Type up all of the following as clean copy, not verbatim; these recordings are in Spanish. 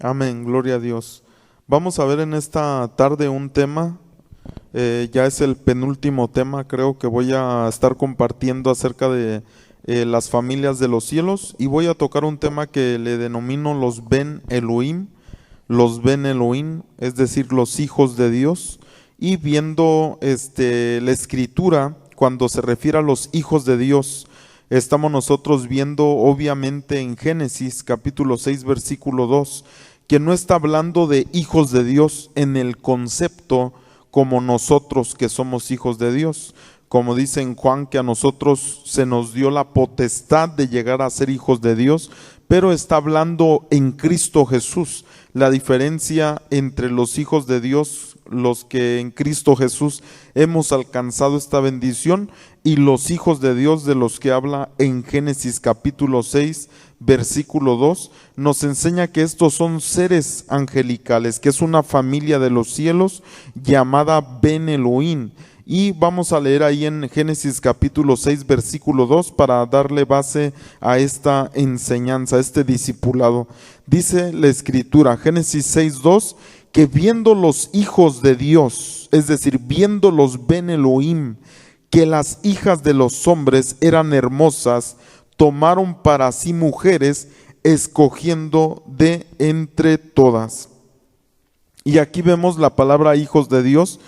Amén, gloria a Dios. Vamos a ver en esta tarde un tema, ya es el penúltimo tema, creo que voy a estar compartiendo acerca de las familias de los cielos, y voy a tocar un tema que le denomino los Ben Elohim, es decir, los hijos de Dios. Y viendo la escritura, cuando se refiere a los hijos de Dios, estamos nosotros viendo obviamente en Génesis capítulo 6 versículo 2, que no está hablando de hijos de Dios en el concepto como nosotros que somos hijos de Dios. Como dice en Juan que a nosotros se nos dio la potestad de llegar a ser hijos de Dios, pero está hablando en Cristo Jesús. La diferencia entre los hijos de Dios, los que en Cristo Jesús hemos alcanzado esta bendición, y los hijos de Dios de los que habla en Génesis capítulo 6 versículo 2, nos enseña que estos son seres angelicales, que es una familia de los cielos llamada Ben Elohim. Y vamos a leer ahí en Génesis capítulo 6 versículo 2 para darle base a esta enseñanza, a este discipulado. Dice la escritura, Génesis 6, 2, que viendo los hijos de Dios, es decir, viendo los Ben Elohim, que las hijas de los hombres eran hermosas, tomaron para sí mujeres, escogiendo de entre todas. Y aquí vemos la palabra hijos de Dios.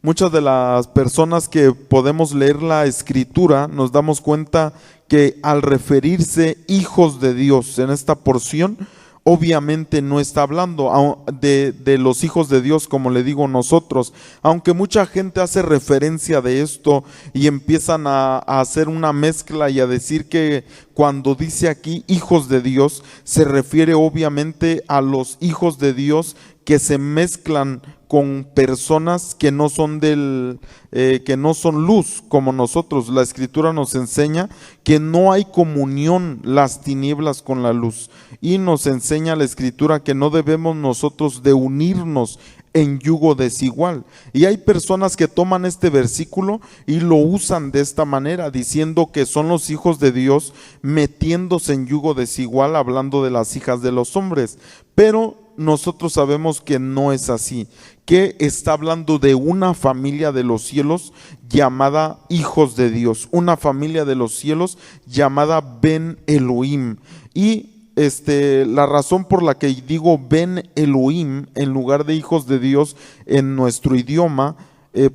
Muchas de las personas que podemos leer la escritura nos damos cuenta que al referirse hijos de Dios en esta porción, obviamente no está hablando de los hijos de Dios como le digo nosotros, aunque mucha gente hace referencia de esto y empiezan a hacer una mezcla y a decir que cuando dice aquí hijos de Dios se refiere obviamente a los hijos de Dios que se mezclan con personas que no son que no son luz como nosotros. La escritura nos enseña que no hay comunión las tinieblas con la luz, y nos enseña la escritura que no debemos nosotros de unirnos en yugo desigual. Y hay personas que toman este versículo y lo usan de esta manera, diciendo que son los hijos de Dios metiéndose en yugo desigual, hablando de las hijas de los hombres. Pero nosotros sabemos que no es así, que está hablando de una familia de los cielos llamada hijos de Dios, una familia de los cielos llamada Ben Elohim. Y la razón por la que digo Ben Elohim en lugar de hijos de Dios en nuestro idioma,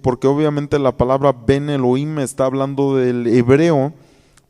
porque obviamente la palabra Ben Elohim está hablando del hebreo.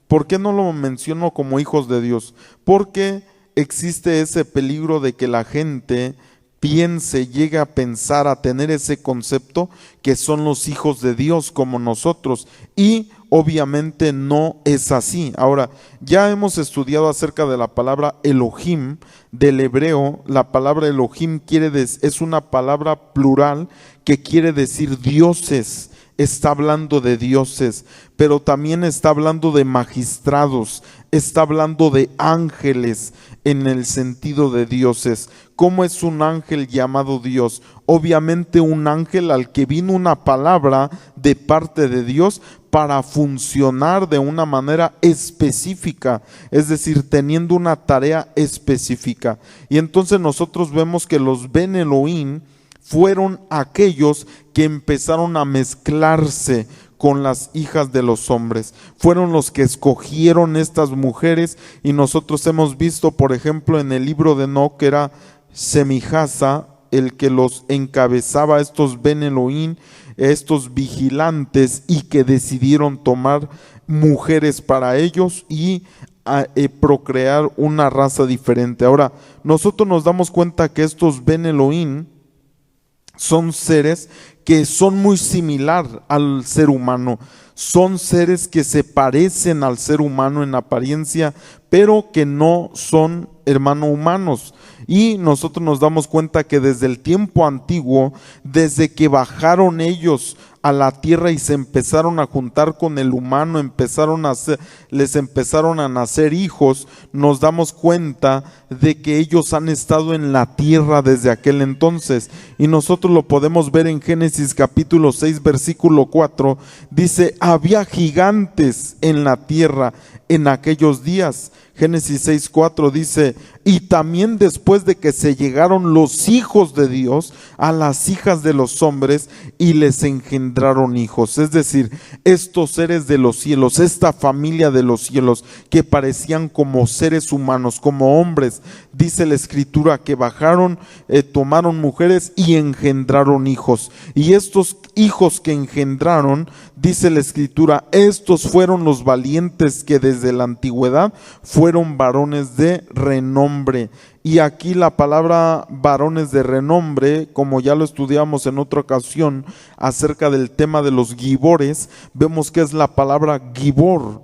¿Por qué no lo menciono como hijos de Dios? Porque existe ese peligro de que la gente llegue a pensar, a tener ese concepto que son los hijos de Dios como nosotros, y obviamente no es así. Ahora, ya hemos estudiado acerca de la palabra Elohim del hebreo. La palabra Elohim es una palabra plural que quiere decir dioses. Está hablando de dioses, pero también está hablando de magistrados, está hablando de ángeles en el sentido de dioses. ¿Cómo es un ángel llamado Dios? Obviamente un ángel al que vino una palabra de parte de Dios para funcionar de una manera específica, es decir, teniendo una tarea específica. Y entonces nosotros vemos que los Ben Elohim fueron aquellos que empezaron a mezclarse con las hijas de los hombres. Fueron los que escogieron estas mujeres, y nosotros hemos visto, por ejemplo, en el libro de Enoc, que era Semijasa el que los encabezaba, estos Ben Elohim, estos vigilantes, y que decidieron tomar mujeres para ellos y procrear una raza diferente. Ahora, nosotros nos damos cuenta que estos Ben Elohim son seres que son muy similar al ser humano, son seres que se parecen al ser humano en apariencia, pero que no son, humanos. Y nosotros nos damos cuenta que desde el tiempo antiguo, desde que bajaron ellos a la tierra y se empezaron a juntar con el humano, les empezaron a nacer hijos, nos damos cuenta de que ellos han estado en la tierra desde aquel entonces. Y nosotros lo podemos ver en Génesis capítulo 6 versículo 4, dice: había gigantes en la tierra en aquellos días, Génesis 6:4 dice: y también después de que se llegaron los hijos de Dios a las hijas de los hombres y les engendraron hijos. Es decir, estos seres de los cielos, esta familia de los cielos que parecían como seres humanos, como hombres, dice la escritura que bajaron, tomaron mujeres y engendraron hijos. Y estos hijos que engendraron, dice la escritura, estos fueron los valientes que desde la antigüedad fueron varones de renombre. Y aquí la palabra varones de renombre, como ya lo estudiamos en otra ocasión acerca del tema de los gibores, vemos que es la palabra gibor.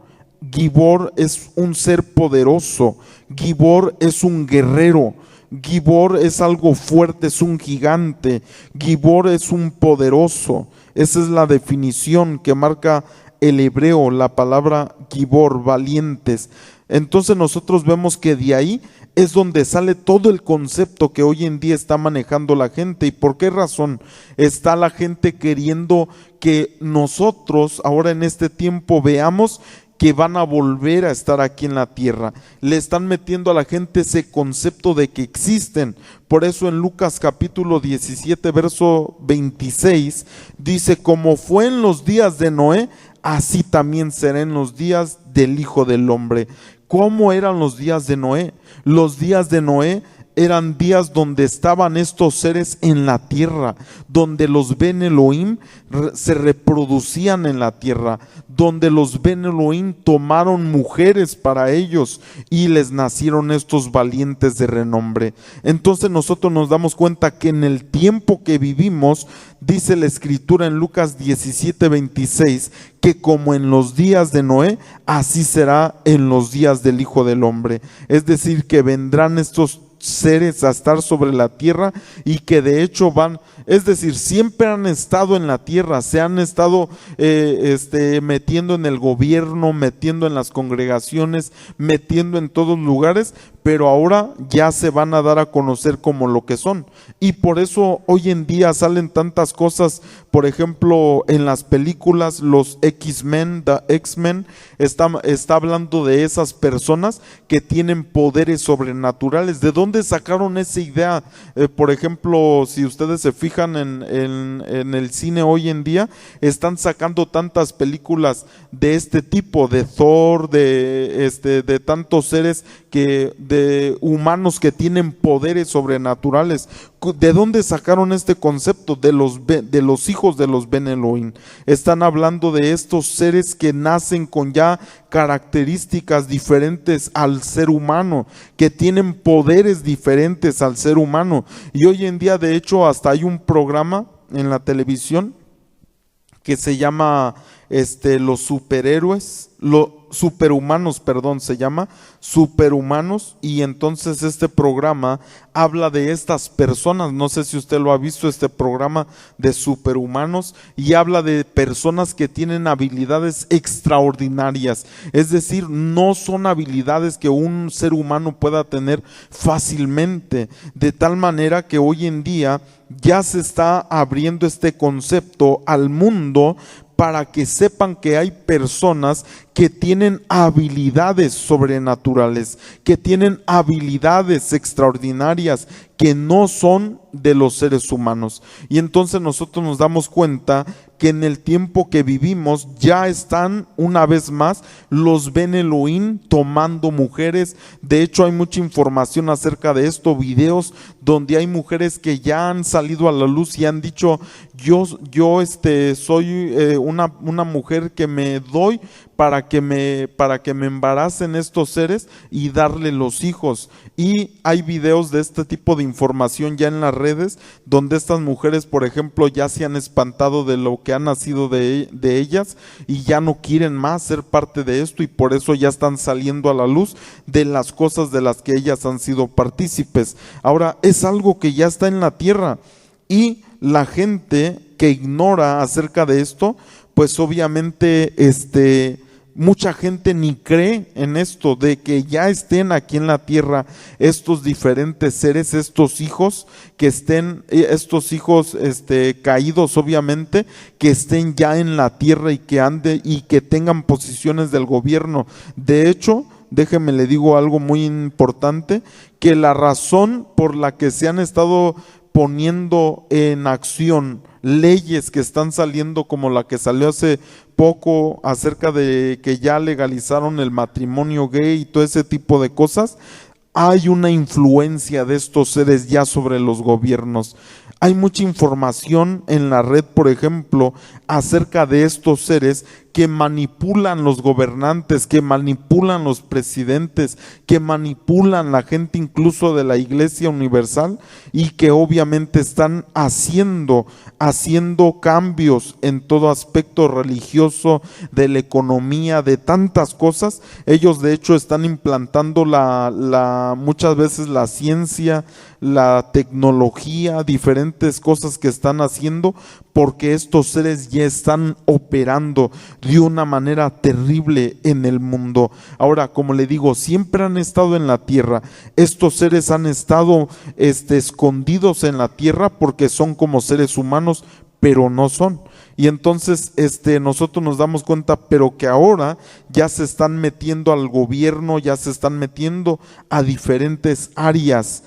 Gibor es un ser poderoso, gibor es un guerrero, gibor es algo fuerte, es un gigante, gibor es un poderoso. Esa es la definición que marca el hebreo, la palabra gibor, valientes. Entonces nosotros vemos que de ahí es donde sale todo el concepto que hoy en día está manejando la gente. ¿Y por qué razón está la gente queriendo que nosotros ahora en este tiempo veamos que van a volver a estar aquí en la tierra? Le están metiendo a la gente ese concepto de que existen. Por eso en Lucas capítulo 17 verso 26 dice: como fue en los días de Noé, así también será en los días del Hijo del Hombre. ¿Cómo eran los días de Noé? Los días de Noé eran días donde estaban estos seres en la tierra, donde los Ben Elohim se reproducían en la tierra, donde los Ben Elohim tomaron mujeres para ellos y les nacieron estos valientes de renombre. Entonces nosotros nos damos cuenta que en el tiempo que vivimos, dice la escritura en Lucas 17:26, que como en los días de Noé, así será en los días del Hijo del Hombre. Es decir, que vendrán estos seres a estar sobre la tierra y que de hecho van, es decir, siempre han estado en la tierra, se han estado metiendo en el gobierno, metiendo en las congregaciones, metiendo en todos lugares, pero ahora ya se van a dar a conocer como lo que son. Y por eso hoy en día salen tantas cosas. Por ejemplo, en las películas, los X-Men, está hablando de esas personas que tienen poderes sobrenaturales. ¿De dónde sacaron esa idea? Por ejemplo, si ustedes se fijan en el cine hoy en día, están sacando tantas películas de este tipo, de Thor, de tantos seres de humanos que tienen poderes sobrenaturales. ¿De dónde sacaron este concepto? De los hijos de los Ben Elohim. Están hablando de estos seres que nacen con ya características diferentes al ser humano, que tienen poderes diferentes al ser humano. Y hoy en día, de hecho, hasta hay un programa en la televisión que se llama los superhéroes, superhumanos, se llama Superhumanos. Y entonces este programa habla de estas personas, no sé si usted lo ha visto, este programa de Superhumanos, y habla de personas que tienen habilidades extraordinarias, es decir, no son habilidades que un ser humano pueda tener fácilmente, de tal manera que hoy en día ya se está abriendo este concepto al mundo para que sepan que hay personas que tienen habilidades sobrenaturales, que tienen habilidades extraordinarias que no son de los seres humanos. Y entonces nosotros nos damos cuenta que en el tiempo que vivimos ya están una vez más los Ben Elohim tomando mujeres. De hecho hay mucha información acerca de esto, videos donde hay mujeres que ya han salido a la luz y han dicho: yo soy una mujer que me doy para que me embaracen estos seres y darle los hijos. Y hay videos de este tipo de información ya en las redes, donde estas mujeres, por ejemplo, ya se han espantado de lo que ha nacido de ellas y ya no quieren más ser parte de esto, y por eso ya están saliendo a la luz de las cosas de las que ellas han sido partícipes. Ahora, es algo que ya está en la tierra, y la gente que ignora acerca de esto, pues obviamente mucha gente ni cree en esto, de que ya estén aquí en la tierra estos diferentes seres, estos hijos que estén, estos hijos caídos obviamente, que estén ya en la tierra y que tengan posiciones del gobierno. De hecho, déjeme le digo algo muy importante, que la razón por la que se han estado poniendo en acción leyes que están saliendo, como la que salió hace poco acerca de que ya legalizaron el matrimonio gay y todo ese tipo de cosas, hay una influencia de estos seres ya sobre los gobiernos. Hay mucha información en la red, por ejemplo, acerca de estos seres que manipulan los gobernantes, que manipulan los presidentes, que manipulan la gente incluso de la Iglesia Universal, y que obviamente están haciendo cambios en todo aspecto religioso, de la economía, de tantas cosas. Ellos de hecho están implantando muchas veces la ciencia, la tecnología, diferentes cosas que están haciendo, porque estos seres ya están operando de una manera terrible en el mundo. Ahora, como le digo, siempre han estado en la tierra. Estos seres han estado escondidos en la tierra porque son como seres humanos, pero no son. Y entonces nosotros nos damos cuenta, pero que ahora ya se están metiendo al gobierno, ya se están metiendo a diferentes áreas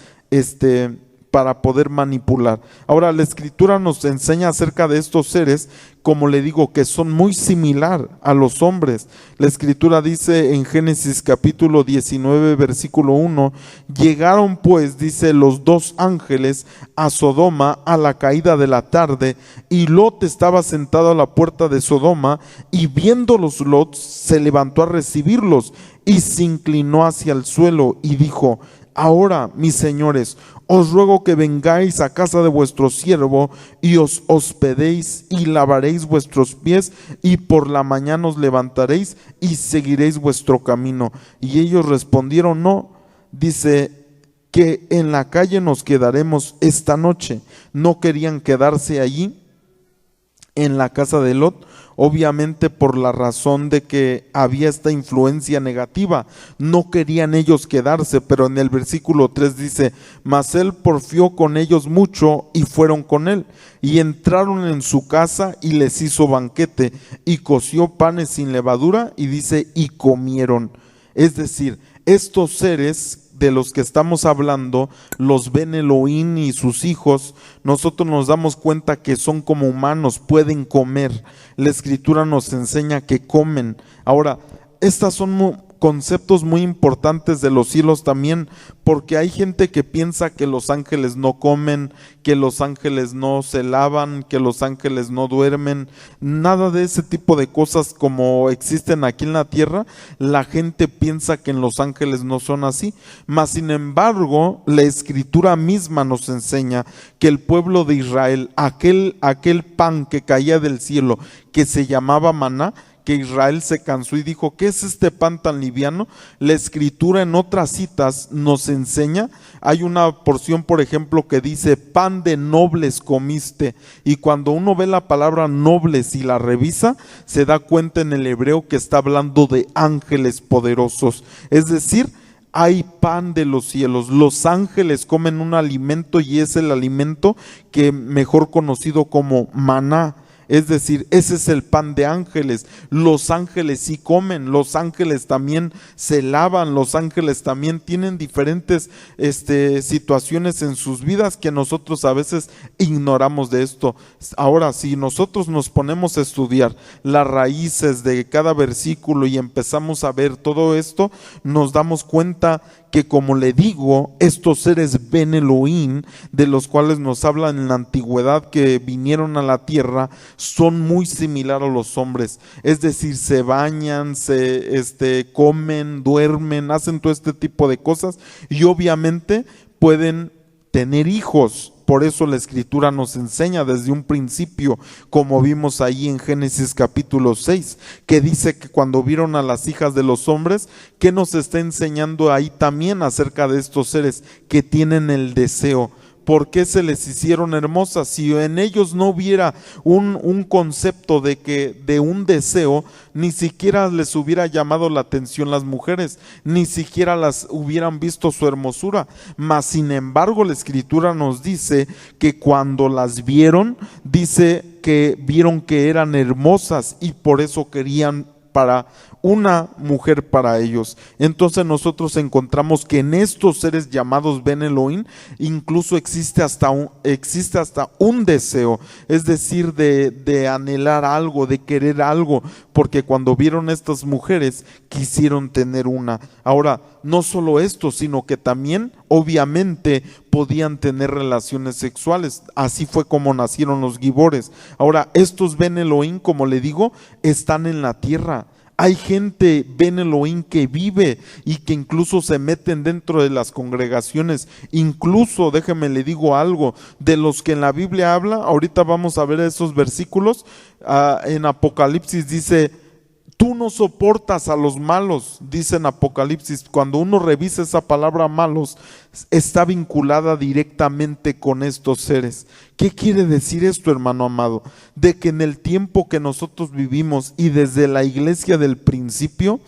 para poder manipular. Ahora, la Escritura nos enseña acerca de estos seres, como le digo, que son muy similar a los hombres. La Escritura dice en Génesis capítulo 19, versículo 1, llegaron pues, dice, los dos ángeles a Sodoma a la caída de la tarde, y Lot estaba sentado a la puerta de Sodoma, y viéndolos Lot se levantó a recibirlos, y se inclinó hacia el suelo, y dijo: ahora, mis señores, os ruego que vengáis a casa de vuestro siervo y os hospedéis y lavaréis vuestros pies, y por la mañana os levantaréis y seguiréis vuestro camino. Y ellos respondieron: no. Dice que en la calle nos quedaremos esta noche. No querían quedarse allí en la casa de Lot, obviamente por la razón de que había esta influencia negativa. No querían ellos quedarse, pero en el versículo 3 dice: mas él porfió con ellos mucho y fueron con él, y entraron en su casa y les hizo banquete, y coció panes sin levadura, y dice, y comieron. Es decir, estos seres de los que estamos hablando, los Ben Elohim y sus hijos, nosotros nos damos cuenta que son como humanos, pueden comer. La Escritura nos enseña que comen. Ahora, estas son conceptos muy importantes de los cielos también, porque hay gente que piensa que los ángeles no comen, que los ángeles no se lavan, que los ángeles no duermen. Nada de ese tipo de cosas como existen aquí en la tierra. La gente piensa que en los ángeles no son así, mas sin embargo la Escritura misma nos enseña que el pueblo de Israel, aquel pan que caía del cielo, que se llamaba maná, que Israel se cansó y dijo: ¿qué es este pan tan liviano? La Escritura en otras citas nos enseña, hay una porción por ejemplo que dice: pan de nobles comiste, y cuando uno ve la palabra nobles y la revisa, se da cuenta en el hebreo que está hablando de ángeles poderosos. Es decir, hay pan de los cielos. Los ángeles comen un alimento, y es el alimento que mejor conocido como maná. Es decir, ese es el pan de ángeles. Los ángeles sí comen, los ángeles también se lavan, los ángeles también tienen diferentes situaciones en sus vidas que nosotros a veces ignoramos de esto. Ahora, si nosotros nos ponemos a estudiar las raíces de cada versículo y empezamos a ver todo esto, nos damos cuenta que, como le digo, estos seres Ben Elohim, de los cuales nos hablan en la antigüedad que vinieron a la tierra, son muy similares a los hombres. Es decir, se bañan, se comen, duermen, hacen todo este tipo de cosas, y obviamente pueden tener hijos. Por eso la Escritura nos enseña desde un principio, como vimos ahí en Génesis capítulo 6, que dice que cuando vieron a las hijas de los hombres, ¿qué nos está enseñando ahí también acerca de estos seres? Que tienen el deseo. ¿Por qué se les hicieron hermosas? Si en ellos no hubiera un concepto de un deseo, ni siquiera les hubiera llamado la atención las mujeres, ni siquiera las hubieran visto su hermosura. Mas sin embargo la Escritura nos dice que cuando las vieron, dice que vieron que eran hermosas, y por eso querían para una mujer para ellos. Entonces nosotros encontramos que en estos seres llamados Ben Elohim incluso existe hasta un deseo, es decir, de anhelar algo, de querer algo, porque cuando vieron estas mujeres quisieron tener una. Ahora, no solo esto, sino que también obviamente podían tener relaciones sexuales. Así fue como nacieron los Gibores. Ahora, estos Ben Elohim, como le digo, están en la tierra. Hay gente Ben Elohim que vive y que incluso se meten dentro de las congregaciones. Incluso, déjeme le digo algo, de los que en la Biblia habla, ahorita vamos a ver esos versículos, en Apocalipsis dice: tú no soportas a los malos, dice en Apocalipsis. Cuando uno revisa esa palabra malos, está vinculada directamente con estos seres. ¿Qué quiere decir esto, hermano amado? De que en el tiempo que nosotros vivimos y desde la iglesia del principio,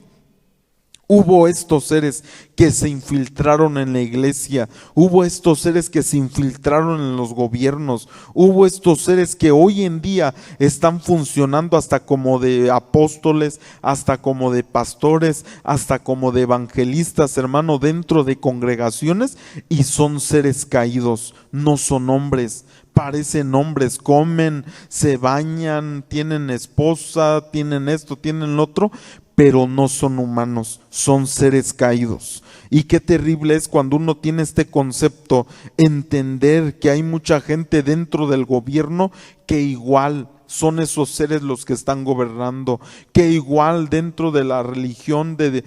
hubo estos seres que se infiltraron en la iglesia, hubo estos seres que se infiltraron en los gobiernos, hubo estos seres que hoy en día están funcionando hasta como de apóstoles, hasta como de pastores, hasta como de evangelistas, hermano, dentro de congregaciones, y son seres caídos, no son hombres. Parecen hombres, comen, se bañan, tienen esposa, tienen esto, tienen lo otro, pero no son humanos, son seres caídos. Y qué terrible es cuando uno tiene este concepto, entender que hay mucha gente dentro del gobierno que igual son esos seres los que están gobernando, que igual dentro de la religión, de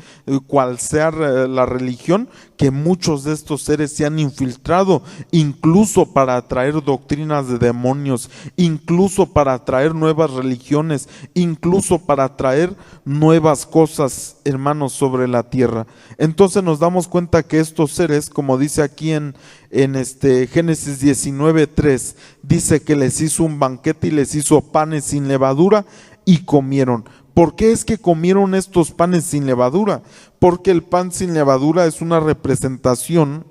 cual sea la religión, que muchos de estos seres se han infiltrado, incluso para atraer doctrinas de demonios, incluso para atraer nuevas religiones, incluso para atraer nuevas cosas, hermanos, sobre la tierra. Entonces nos damos cuenta que estos seres, como dice aquí en Génesis 19:3, dice que les hizo un banquete y les hizo panes sin levadura y comieron. ¿Por qué es que comieron estos panes sin levadura? Porque el pan sin levadura es una representación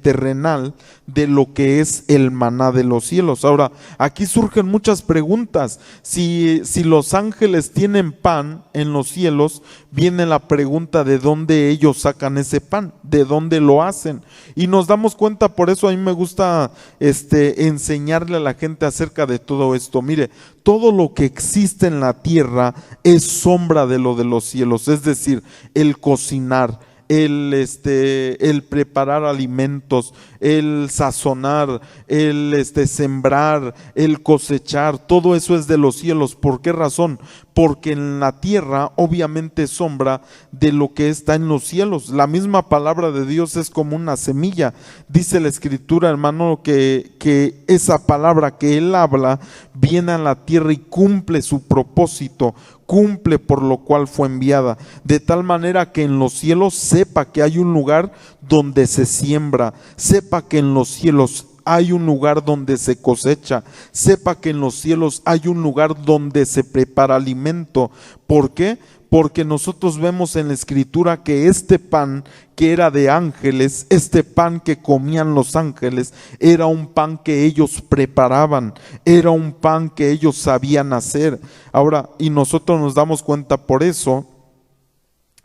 terrenal de lo que es el maná de los cielos. Ahora, aquí surgen muchas preguntas. Si los ángeles tienen pan en los cielos, viene la pregunta de dónde ellos sacan ese pan, de dónde lo hacen. Y nos damos cuenta, por eso a mí me gusta enseñarle a la gente acerca de todo esto. Mire, todo lo que existe en la tierra es sombra de lo de los cielos, es decir, el cocinar, el preparar alimentos, el sazonar, el sembrar, el cosechar, todo eso es de los cielos. ¿Por qué razón? Porque en la tierra obviamente es sombra de lo que está en los cielos. La misma palabra de Dios es como una semilla. Dice la Escritura, hermano, que esa palabra que Él habla viene a la tierra y cumple su propósito, cumple por lo cual fue enviada, de tal manera que en los cielos sepa que hay un lugar donde se siembra, sepa que en los cielos hay un lugar donde se cosecha, sepa que en los cielos hay un lugar donde se prepara alimento. ¿Por qué? Porque nosotros vemos en la Escritura que este pan que era de ángeles, este pan que comían los ángeles, era un pan que ellos preparaban, era un pan que ellos sabían hacer. Ahora, y nosotros nos damos cuenta por eso,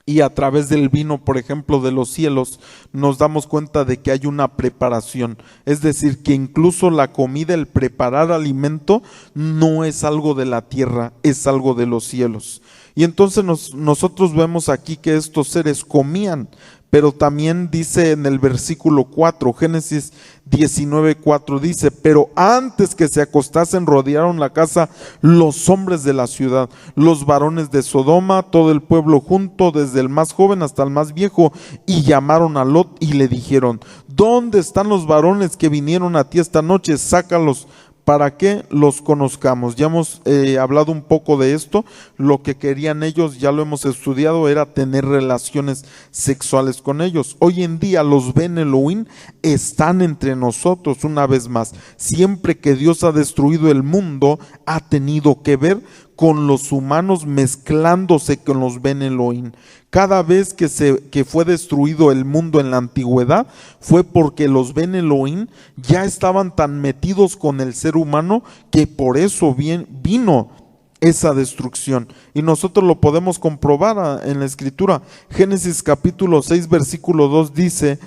y a través del vino, por ejemplo, de los cielos, nos damos cuenta de que hay una preparación. Es decir, que incluso la comida, el preparar alimento, no es algo de la tierra, es algo de los cielos. Y entonces nosotros vemos aquí que estos seres comían, pero también dice en el versículo 4, Génesis 19:4 dice: pero antes que se acostasen rodearon la casa los hombres de la ciudad, los varones de Sodoma, todo el pueblo junto, desde el más joven hasta el más viejo, y llamaron a Lot y le dijeron: ¿dónde están los varones que vinieron a ti esta noche? Sácalos para que los conozcamos. Ya hemos hablado un poco de esto. Lo que querían ellos, ya lo hemos estudiado, era tener relaciones sexuales con ellos. Hoy en día los Ben Elohim están entre nosotros una vez más. Siempre que Dios ha destruido el mundo, ha tenido que ver con los humanos mezclándose con los Ben Elohim. Cada vez que fue destruido el mundo en la antigüedad, fue porque los Ben Elohim ya estaban tan metidos con el ser humano que por eso vino esa destrucción. Y nosotros lo podemos comprobar en la Escritura. Génesis capítulo 6 versículo 2 dice,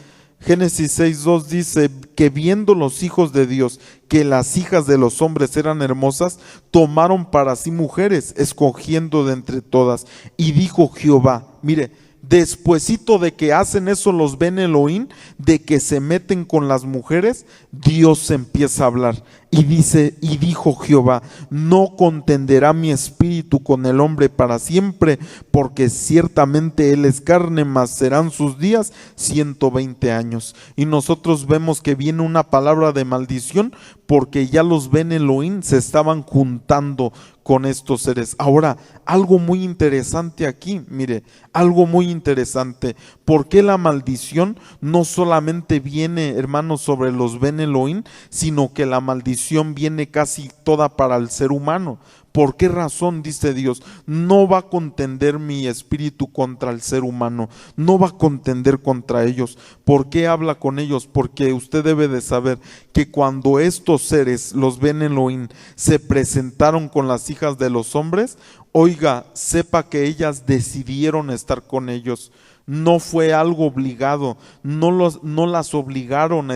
Génesis 6:2 dice que viendo los hijos de Dios que las hijas de los hombres eran hermosas, tomaron para sí mujeres, escogiendo de entre todas. Y dijo Jehová, mire, despuesito de que hacen eso los Ben Elohim, de que se meten con las mujeres, Dios empieza a hablar y dice, y dijo Jehová, no contenderá mi espíritu con el hombre para siempre, porque ciertamente él es carne, mas serán sus días 120 años. Y nosotros vemos que viene una palabra de maldición, porque ya los Ben Elohim se estaban juntando con estos seres. Ahora, algo muy interesante aquí, mire, algo muy interesante. ¿Por qué la maldición no solamente viene, hermanos, sobre los Ben Elohim, sino que la maldición viene casi toda para el ser humano? ¿Por qué razón, dice Dios? No va a contender mi espíritu contra el ser humano, no va a contender contra ellos. ¿Por qué habla con ellos? Porque usted debe de saber que cuando estos seres, los Ben Elohim, se presentaron con las hijas de los hombres, oiga, sepa que ellas decidieron estar con ellos. No fue algo obligado, no las obligaron a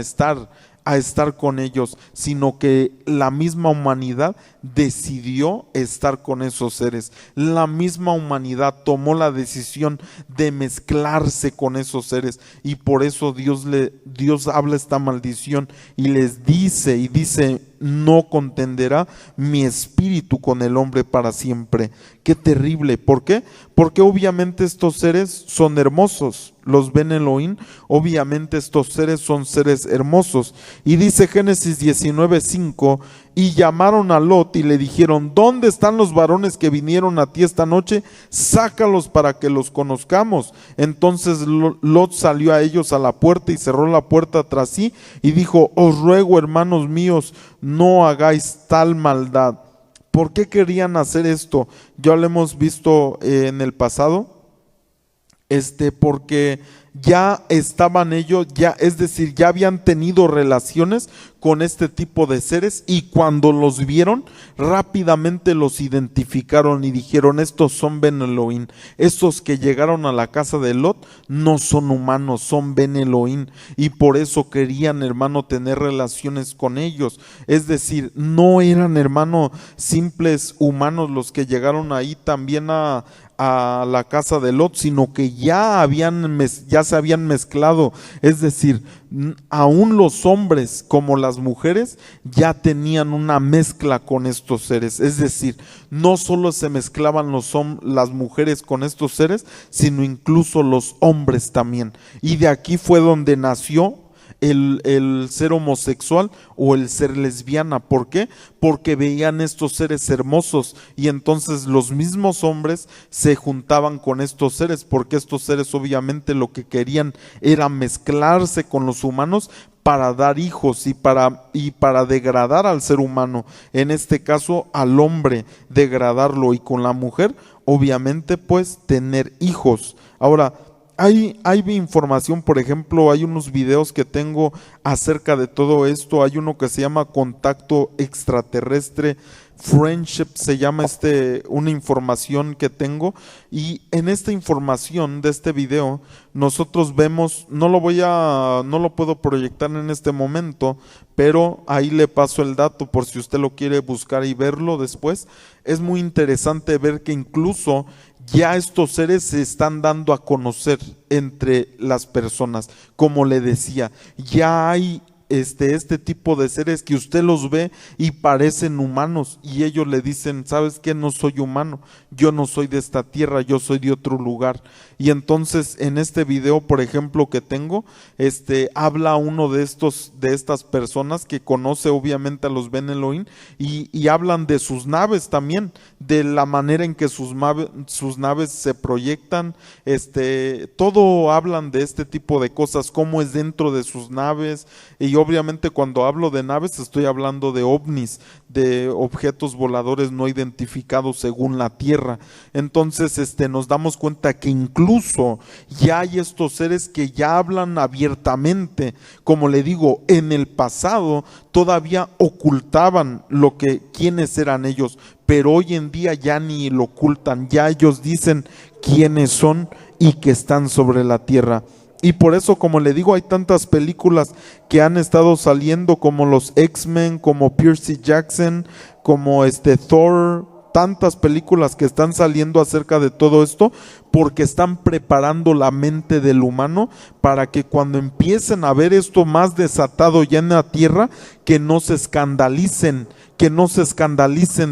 estar con ellos, sino que la misma humanidad decidió estar con esos seres. La misma humanidad tomó la decisión de mezclarse con esos seres, y por eso Dios habla esta maldición y les dice, no contenderá mi espíritu con el hombre para siempre. Qué terrible. ¿Por qué? Porque obviamente estos seres son hermosos. Los Ben Elohim, obviamente estos seres son seres hermosos. Y dice Génesis 19:5, y llamaron a Lot y le dijeron, ¿dónde están los varones que vinieron a ti esta noche? Sácalos para que los conozcamos. Entonces Lot salió a ellos a la puerta y cerró la puerta tras sí y dijo, os ruego, hermanos míos, no hagáis tal maldad. ¿Por qué querían hacer esto? Ya lo hemos visto en el pasado. Porque ya estaban ellos, es decir, ya habían tenido relaciones con este tipo de seres, y cuando los vieron, rápidamente los identificaron y dijeron, estos son Ben Elohim. Estos que llegaron a la casa de Lot no son humanos, son Ben Elohim, y por eso querían, hermano, tener relaciones con ellos. Es decir, no eran, hermano, simples humanos los que llegaron ahí también a la casa de Lot, sino que ya se habían mezclado. Es decir, aún los hombres como las mujeres ya tenían una mezcla con estos seres. Es decir, no solo se mezclaban las mujeres con estos seres, sino incluso los hombres también. Y de aquí fue donde nació el ser homosexual o el ser lesbiana. ¿Por qué? Porque veían estos seres hermosos, y entonces los mismos hombres se juntaban con estos seres, porque estos seres obviamente lo que querían era mezclarse con los humanos para dar hijos y para degradar al ser humano, en este caso al hombre, degradarlo, y con la mujer obviamente pues tener hijos. Ahora, hay información, por ejemplo, hay unos videos que tengo acerca de todo esto. Hay uno que se llama Contacto Extraterrestre, Friendship se llama una información que tengo, y en esta información de este video nosotros vemos, no lo puedo proyectar en este momento, pero ahí le paso el dato por si usted lo quiere buscar y verlo después. Es muy interesante ver que incluso ya estos seres se están dando a conocer entre las personas. Como le decía, ya hay este tipo de seres que usted los ve y parecen humanos, y ellos le dicen, ¿sabes qué? No soy humano, yo no soy de esta tierra, yo soy de otro lugar. Y entonces en este video, por ejemplo, que tengo, habla uno de estas personas que conoce obviamente a los Ben Elohim, y hablan de sus naves también, de la manera en que sus naves se proyectan, todo hablan de este tipo de cosas, cómo es dentro de sus naves, y obviamente cuando hablo de naves estoy hablando de ovnis, de objetos voladores no identificados según la Tierra. Entonces nos damos cuenta que incluso ya hay estos seres que ya hablan abiertamente. Como le digo, en el pasado todavía ocultaban quiénes eran ellos, pero hoy en día ya ni lo ocultan, ya ellos dicen quiénes son y que están sobre la tierra. Y por eso, como le digo, hay tantas películas que han estado saliendo, como los X-Men, como Percy Jackson, como Thor, tantas películas que están saliendo acerca de todo esto, porque están preparando la mente del humano para que cuando empiecen a ver esto más desatado ya en la tierra, que no se escandalicen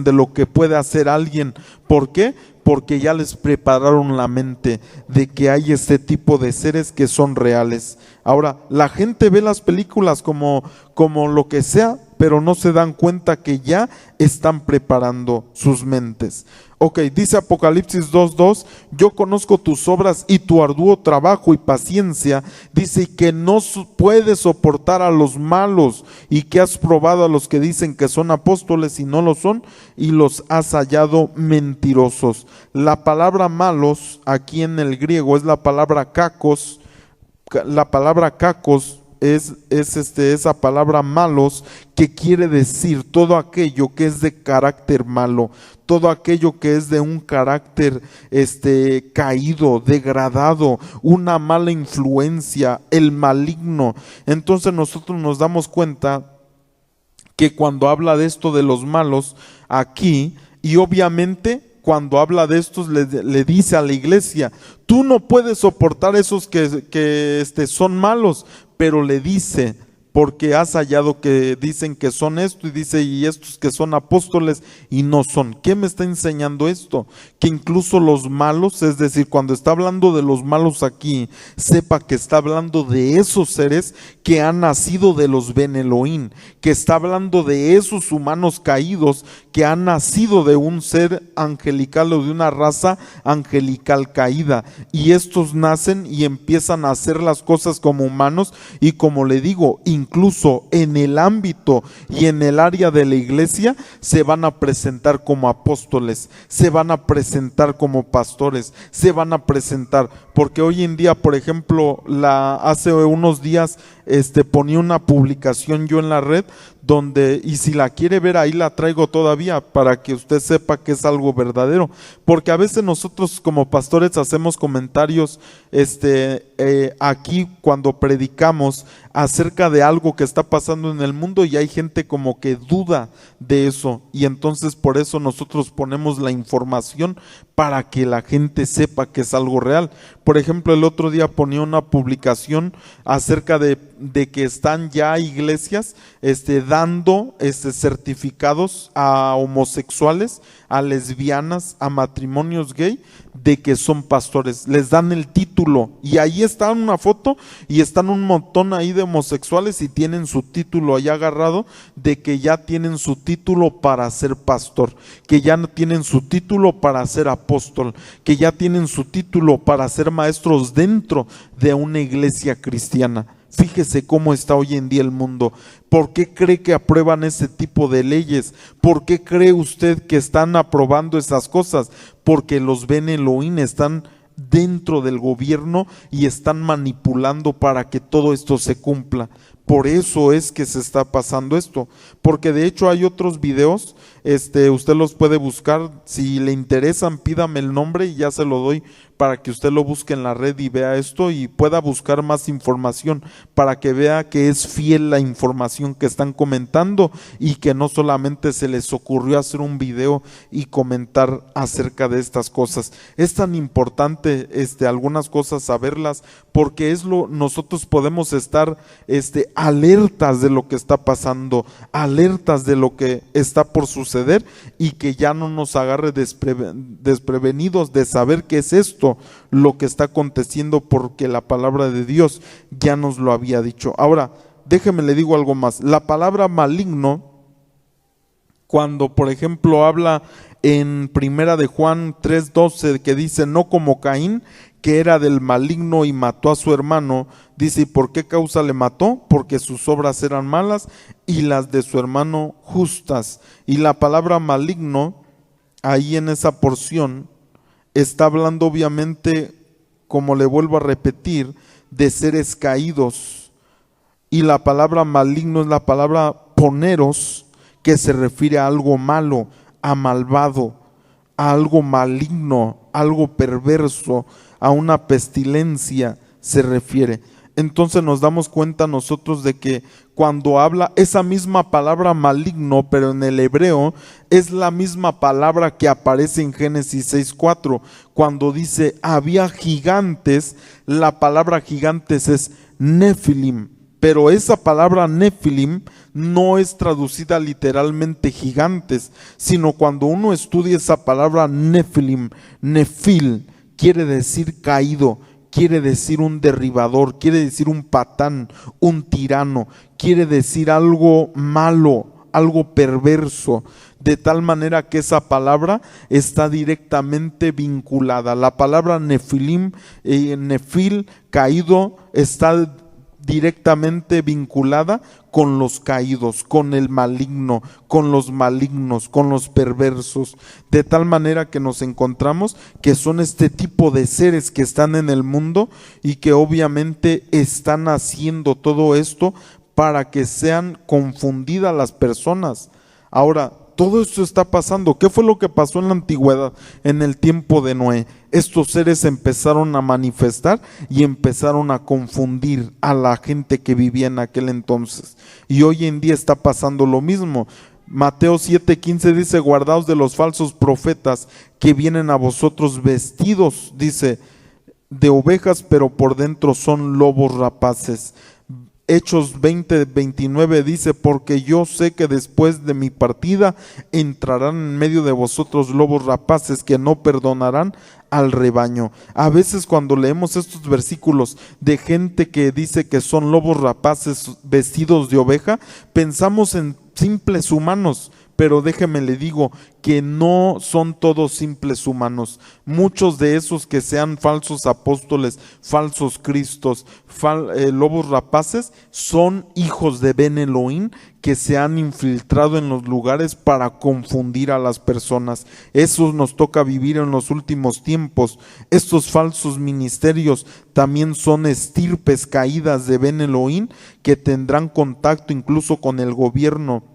de lo que puede hacer alguien. ¿Por qué? Porque ya les prepararon la mente de que hay este tipo de seres que son reales. Ahora, la gente ve las películas como lo que sea, pero no se dan cuenta que ya están preparando sus mentes. Ok, dice Apocalipsis 2:2, yo conozco tus obras y tu arduo trabajo y paciencia. Dice que no puedes soportar a los malos y que has probado a los que dicen que son apóstoles y no lo son y los has hallado mentirosos. La palabra malos aquí en el griego es la palabra kakos. La palabra kakos es esa palabra malos, que quiere decir todo aquello que es de carácter malo, todo aquello que es de un carácter caído, degradado, una mala influencia, el maligno. Entonces nosotros nos damos cuenta que cuando habla de esto de los malos aquí, y obviamente cuando habla de estos le dice a la iglesia, tú no puedes soportar esos que son malos, pero le dice, porque has hallado que dicen que son esto, y dice, y estos que son apóstoles y no son. ¿Qué me está enseñando esto? Que incluso los malos, es decir, cuando está hablando de los malos aquí, sepa que está hablando de esos seres que han nacido de los Ben Elohim, que está hablando de esos humanos caídos que han nacido de un ser angelical o de una raza angelical caída, y estos nacen y empiezan a hacer las cosas como humanos, y como le digo, incluso en el ámbito y en el área de la iglesia se van a presentar como apóstoles, se van a presentar como pastores, se van a presentar, porque hoy en día, por ejemplo, hace unos días ponía una publicación yo en la red donde, y si la quiere ver ahí la traigo todavía para que usted sepa que es algo verdadero, porque a veces nosotros como pastores hacemos comentarios aquí cuando predicamos acerca de algo que está pasando en el mundo, y hay gente como que duda de eso, y entonces por eso nosotros ponemos la información para que la gente sepa que es algo real. Por ejemplo, el otro día ponía una publicación acerca de que están ya iglesias dando certificados a homosexuales, a lesbianas, a matrimonios gay, de que son pastores. Les dan el título, y ahí está una foto y están un montón ahí de homosexuales y tienen su título ahí agarrado, de que ya tienen su título para ser pastor, que ya tienen su título para ser apóstol, que ya tienen su título para ser maestros dentro de una iglesia cristiana. Fíjese cómo está hoy en día el mundo. ¿Por qué cree que aprueban ese tipo de leyes? ¿Por qué cree usted que están aprobando esas cosas? Porque los Ben Elohim están dentro del gobierno y están manipulando para que todo esto se cumpla. Por eso es que se está pasando esto, porque de hecho hay otros videos, usted los puede buscar, si le interesan pídame el nombre y ya se lo doy para que usted lo busque en la red y vea esto y pueda buscar más información, para que vea que es fiel la información que están comentando y que no solamente se les ocurrió hacer un video y comentar acerca de estas cosas. Es tan importante algunas cosas saberlas, porque nosotros podemos estar alertas de lo que está pasando, alertas de lo que está por suceder, y que ya no nos agarre desprevenidos de saber qué es esto, lo que está aconteciendo, porque la palabra de Dios ya nos lo había dicho. Ahora, déjeme le digo algo más. La palabra maligno, cuando por ejemplo habla en Primera de Juan 3:12, que dice no como Caín, que era del maligno y mató a su hermano, dice, ¿y por qué causa le mató? Porque sus obras eran malas y las de su hermano justas. Y la palabra maligno, ahí en esa porción, está hablando obviamente, como le vuelvo a repetir, de seres caídos. Y la palabra maligno es la palabra poneros, que se refiere a algo malo, a malvado, a algo maligno, algo perverso, a una pestilencia se refiere. Entonces nos damos cuenta nosotros de que cuando habla esa misma palabra maligno, pero en el hebreo, es la misma palabra que aparece en Génesis 6:4, cuando dice había gigantes. La palabra gigantes es Nefilim, pero esa palabra Nefilim no es traducida literalmente gigantes, sino cuando uno estudia esa palabra Nefilim, Nefil, quiere decir caído, quiere decir un derribador, quiere decir un patán, un tirano, quiere decir algo malo, algo perverso, de tal manera que esa palabra está directamente vinculada. La palabra Nefilim, Nefil, caído, está directamente vinculada con los caídos, con el maligno, con los malignos, con los perversos, de tal manera que nos encontramos que son este tipo de seres que están en el mundo y que obviamente están haciendo todo esto para que sean confundidas las personas. Ahora, todo esto está pasando. ¿Qué fue lo que pasó en la antigüedad, en el tiempo de Noé? Estos seres empezaron a manifestar y empezaron a confundir a la gente que vivía en aquel entonces. Y hoy en día está pasando lo mismo. Mateo 7:15 dice, guardaos de los falsos profetas que vienen a vosotros vestidos, dice, de ovejas, pero por dentro son lobos rapaces. Hechos 20:29 dice, porque yo sé que después de mi partida entrarán en medio de vosotros lobos rapaces que no perdonarán al rebaño. A veces cuando leemos estos versículos de gente que dice que son lobos rapaces vestidos de oveja, pensamos en simples humanos, pero déjeme le digo que no son todos simples humanos. Muchos de esos que sean falsos apóstoles, falsos cristos, lobos rapaces, son hijos de Ben Elohim que se han infiltrado en los lugares para confundir a las personas. Eso nos toca vivir en los últimos tiempos. Estos falsos ministerios también son estirpes caídas de Ben Elohim que tendrán contacto incluso con el gobierno,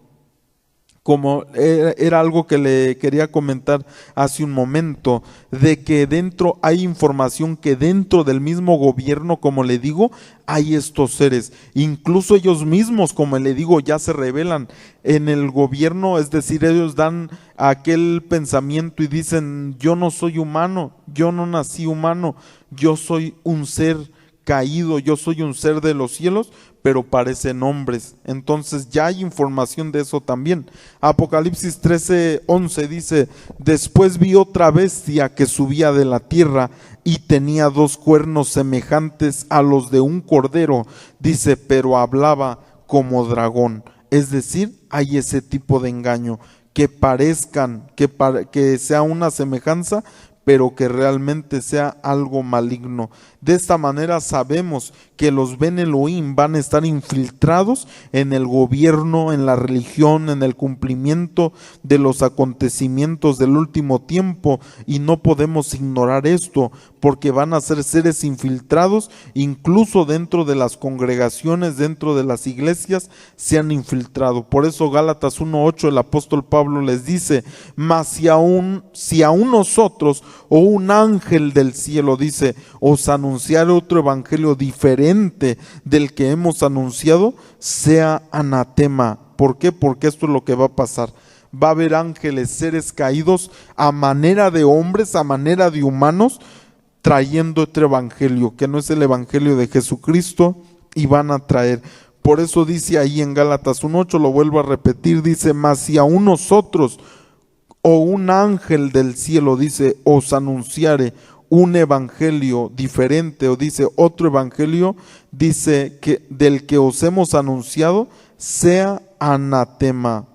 como era algo que le quería comentar hace un momento, de que dentro hay información que dentro del mismo gobierno, como le digo, hay estos seres, incluso ellos mismos, como le digo, ya se revelan en el gobierno, es decir, ellos dan aquel pensamiento y dicen, yo no soy humano, yo no nací humano, yo soy un ser caído, yo soy un ser de los cielos, pero parecen hombres. Entonces ya hay información de eso también. Apocalipsis 13:11 dice, después vi otra bestia que subía de la tierra y tenía 2 cuernos semejantes a los de un cordero, dice, pero hablaba como dragón. Es decir, hay ese tipo de engaño, que parezcan, que sea una semejanza, pero que realmente sea algo maligno. De esta manera sabemos que los Ben Elohim van a estar infiltrados en el gobierno, en la religión, en el cumplimiento de los acontecimientos del último tiempo, y no podemos ignorar esto, porque van a ser seres infiltrados, incluso dentro de las congregaciones, dentro de las iglesias, se han infiltrado. Por eso Gálatas 1:8 el apóstol Pablo les dice, mas si aún nosotros o un ángel del cielo, dice, os anunciar otro evangelio diferente del que hemos anunciado, sea anatema. ¿Por qué? Porque esto es lo que va a pasar. Va a haber ángeles, seres caídos a manera de hombres, a manera de humanos, trayendo otro evangelio, que no es el evangelio de Jesucristo, y van a traer. Por eso dice ahí en Gálatas 1:8, lo vuelvo a repetir, dice, mas si aún nosotros o un ángel del cielo, dice, os anunciare un evangelio diferente, o dice otro evangelio, dice que del que os hemos anunciado, sea anatema.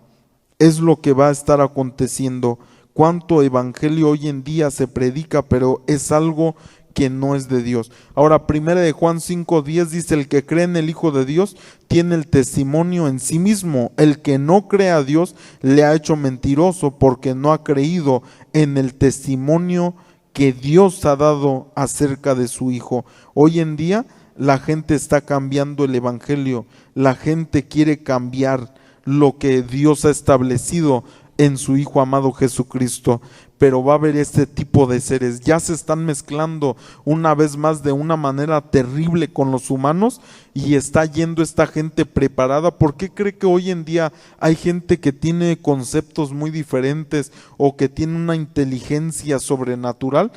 Es lo que va a estar aconteciendo. Cuánto evangelio hoy en día se predica, pero es algo que no es de Dios. Ahora, 1 Juan 5:10 dice: el que cree en el Hijo de Dios tiene el testimonio en sí mismo. El que no cree a Dios le ha hecho mentiroso, porque no ha creído en el testimonio que Dios ha dado acerca de su Hijo. Hoy en día la gente está cambiando el evangelio, la gente quiere cambiar lo que Dios ha establecido en su Hijo amado Jesucristo, pero va a haber este tipo de seres, ya se están mezclando una vez más de una manera terrible con los humanos, y está yendo esta gente preparada. ¿Por qué cree que hoy en día hay gente que tiene conceptos muy diferentes o que tiene una inteligencia sobrenatural?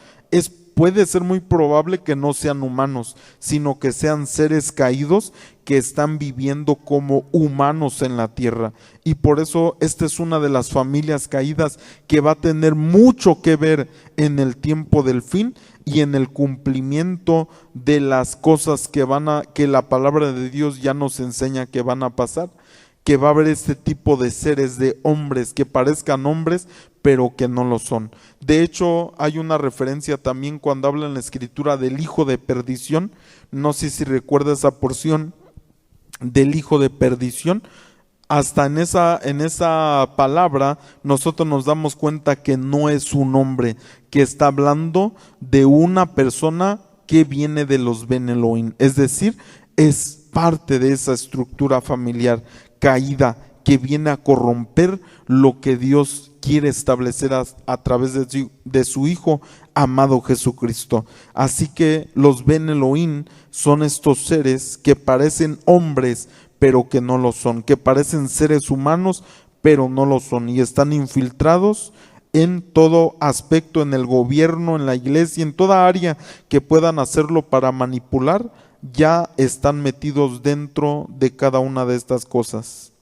Puede ser muy probable que no sean humanos, sino que sean seres caídos que están viviendo como humanos en la tierra. Y por eso esta es una de las familias caídas que va a tener mucho que ver en el tiempo del fin y en el cumplimiento de las cosas que la palabra de Dios ya nos enseña que van a pasar. Que va a haber este tipo de seres, de hombres que parezcan hombres, pero que no lo son. De hecho, hay una referencia también cuando habla en la Escritura del hijo de perdición. No sé si recuerda esa porción del hijo de perdición. Hasta en esa palabra nosotros nos damos cuenta que no es un hombre, que está hablando de una persona que viene de los Ben Elohim, es decir, es parte de esa estructura familiar caída que viene a corromper lo que Dios quiere establecer a través de su Hijo amado Jesucristo. Así que los Ben Elohim son estos seres que parecen hombres, pero que no lo son, que parecen seres humanos, pero no lo son, y están infiltrados en todo aspecto, en el gobierno, en la iglesia, en toda área que puedan hacerlo para manipular. Ya están metidos dentro de cada una de estas cosas.